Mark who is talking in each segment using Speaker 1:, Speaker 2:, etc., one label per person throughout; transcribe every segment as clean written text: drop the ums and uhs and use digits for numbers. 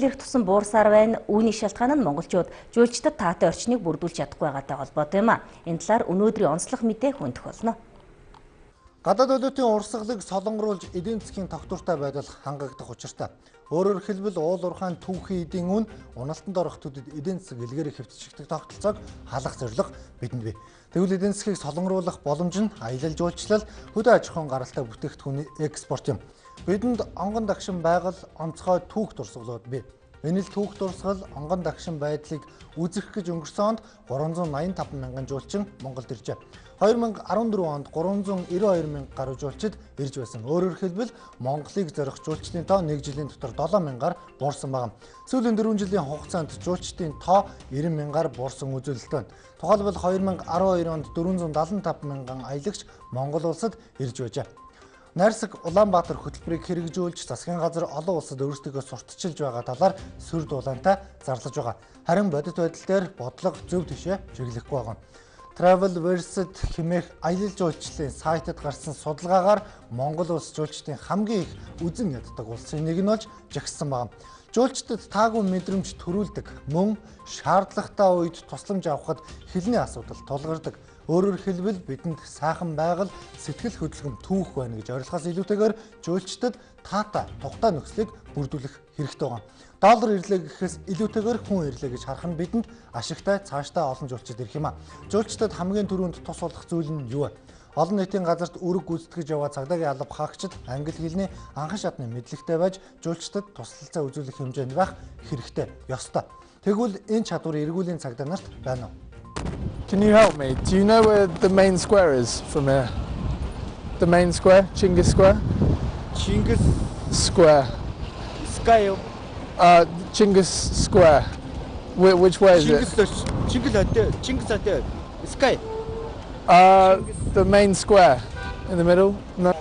Speaker 1: илэрх тусан буурсаар байна. Үүний шалтгаан нь монголчууд жуулчдад таатай орчныг бүрдүүлж чадахгүй байгаатай холбоотой юм а. Энэ талаар өнөөдрийн онцлог мэдээ хүндэх болно.
Speaker 2: Гадаад улиутын урсгалыг солонгоруулж эдийн засгийн тогтвортой байдал хангагдах учиртай. Өөрөөр хэлбэл уул уурхайн түүхийн эдийн үн уналтанд орох төдөд эдийн засаг илгээр хэвтчихдэг тогтолцоог халах зорилго бидэнд бий. Тэгвэл эдийн засгийг солонгоруулах боломж нь аялал жуулчлал, хөдөө аж ахуйн гаралтай бүтээгдэхүүний экспорт юм. Бидэнд онгон дагшин байгаль онцгой түүх дурсгалууд бий. Энэ л түүх дурсгал онгон дагшин байдлыг үзэх гэж өнгөрсөн онд 385 мянган жуулчин Монголд иржээ. 2014 онд 392 мянга гаруй жуулчид ирж байсан. Өөрөөр хэлбэл Монголыг зорих жуулчдын тоо 1 жилийн дотор 7 мянгаар буурсан байна. Сүүлийн 4 жилийн хугацаанд жуулчдын тоо 90 мянгаар буурсан үзүүлэлт байна. Тухайлбал 2012 онд 475 мянган аялагч Монгол улсад ирж байжээ. Найрсаг Улаанбаатар хөтөлбөрийг хэрэгжүүлж засгийн газар олон улсад өөрсдөө сурталчилж байгаа талаар сүр дулаантай зарлаж байгаа. Харин бодит байдал дээр бодлого зөв тишээ чиглэхгүй байгаа. Travelverse хэмээх аялал жуулчлалын сайтад гарсан судалгаагаар Монгол улс жуулчдын хамгийн их үзэн яддаг улсын нэг нь болж жагссан байна. Жуулчдад таагүй мэдрэмж төрүүлдэг, мөн шаардлагатай үед тусламж авахд хэлний асуудал тулгардаг. Өөрөөр хэлбэл бидэнд сайхан байгаль, сэтгэл хөдлөм түүх байна гэж ойлгохоос илүүтэйгээр жуулчдад таатай, тухтай нөхцөлийг бүрдүүлэх хэрэгтэй байна. Доллар ирлээ гэхээс илүүтэйгээр хүн ирлээ гэж харах нь бидэнд ашигтай цаашдаа олон жуулчид ирэх юм а. Жуулчдад хамгийн түрүүнд тус болох зүйл нь юу вэ? Олон нийтийн газарт үүрэг гүйцэтгэж яваа цагдаагийн алба хаагчид англи хэлний анхан шатны мэдлэгтэй байж жуулчдад туслалцаа үзүүлэх хэмжээнд байх хэрэгтэй, ёстой. Тэгвэл энэ чадвар эргүүлийн цагдаа нарт байна уу?
Speaker 3: Can you help me? Do you know where the main square is from here? The main square? Chinggis Square?
Speaker 4: Chinggis
Speaker 3: Square.
Speaker 4: Sky.
Speaker 3: Chinggis Square. Which way is it?
Speaker 4: Chinggis Sky.
Speaker 3: The main square in the middle? No.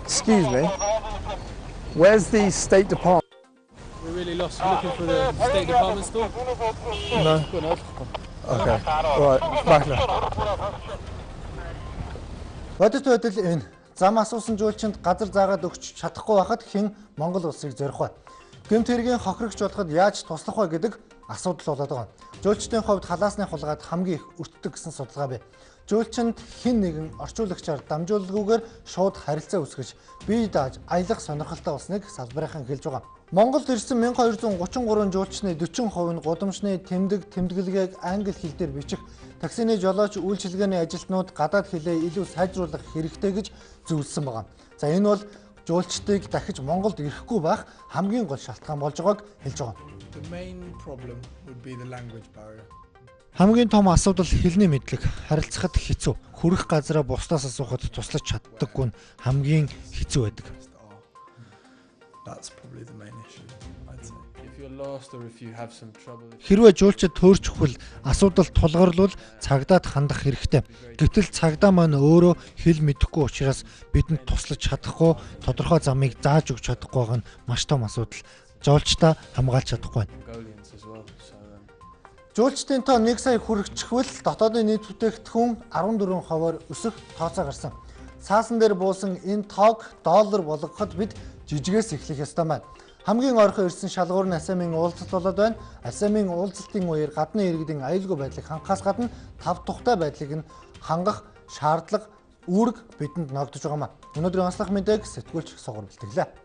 Speaker 3: Excuse me. Where's the State Department?
Speaker 5: We're really lost. We're looking for the State Department store.
Speaker 3: No. Okay. Right. Back now.
Speaker 2: Бодит байдал энэ. Зам асуусан жуулчинд газар заагаад өгч чадахгүй байхад хэн Монгол улсыг зорих вэ? Гэмт хэргийн хохирогч болоход яаж туслах вэ гэдэг асуудал болоод байгаа. Жуулчдын хувьд халаасны хулгайд хамгийн их өртдөг гэсэн судалгаа бий. Жуулчинд хэн нэгэн орчуулагчаар дамжуулалгүйгээр шууд харилцаа үүсгэж бие дааж аялах сонирхолтой болсныг салбарынхан хэлж байгаа. Монголд ирсэн 1233 жуулчны 40% нь гудамжны тэмдэглэгийг англи хэл дээр бичих, таксины жолооч үйлчилгээний ажилтнууд гадаад хэлээ илүү сайжруулах хэрэгтэй гэж зөвлөсөн байна. За энэ бол жуулчдыг дахиж Монголд ирэхгүй байх хамгийн гол шалтгаан болж байгааг хэлж байгаа.
Speaker 3: The main problem would be the language barrier.
Speaker 2: Хамгийн том асуудал хэлний мэдлэг, харилцахад хэцүү. Хүрэх газараа бусдаас асуухад туслаж чаддаггүй нь хамгийн хэцүү байдаг.
Speaker 3: That's probably the main issue, I'd say.
Speaker 5: If you're lost or if you have some trouble.
Speaker 2: Хэрвээ жуулчид төөрчихвөл асуудал тулгарлвал цагдаад хандах хэрэгтэй. Гэвтэл цагдаа маань өөрөө хэл мэдэхгүй учраас бидэнд туслаж чадахгүй, тодорхой замыг зааж өгч чадахгүй байгаа нь маш том асуудал. Жуулчдаа хамгаалж чадахгүй байна. Жуулчдын тоо 1 сая хүрчихвэл дотоодын нийт бүтээгдэхүүн 14%-оор өсөх тооцоо гарсан. Цаасан дээр буусан энэ тоог доллар болгоход бид жижигээс эхлэх ёстой байна. Хамгийн ойрхон ирсэн шалгуур нь АСЕАН-ын уулзалт болоод байна. АСЕАН-ын уулзалтын үеэр гадны иргэдийн аюулгүй байдлыг хангахаас гадна тав тухтай байдлыг нь хангах шаардлага үүрэг бидэнд ногдож байгаа юм. Өнөөдрийн онцлог мэдээг сэтгүүлч Сугар бэлтгэлээ.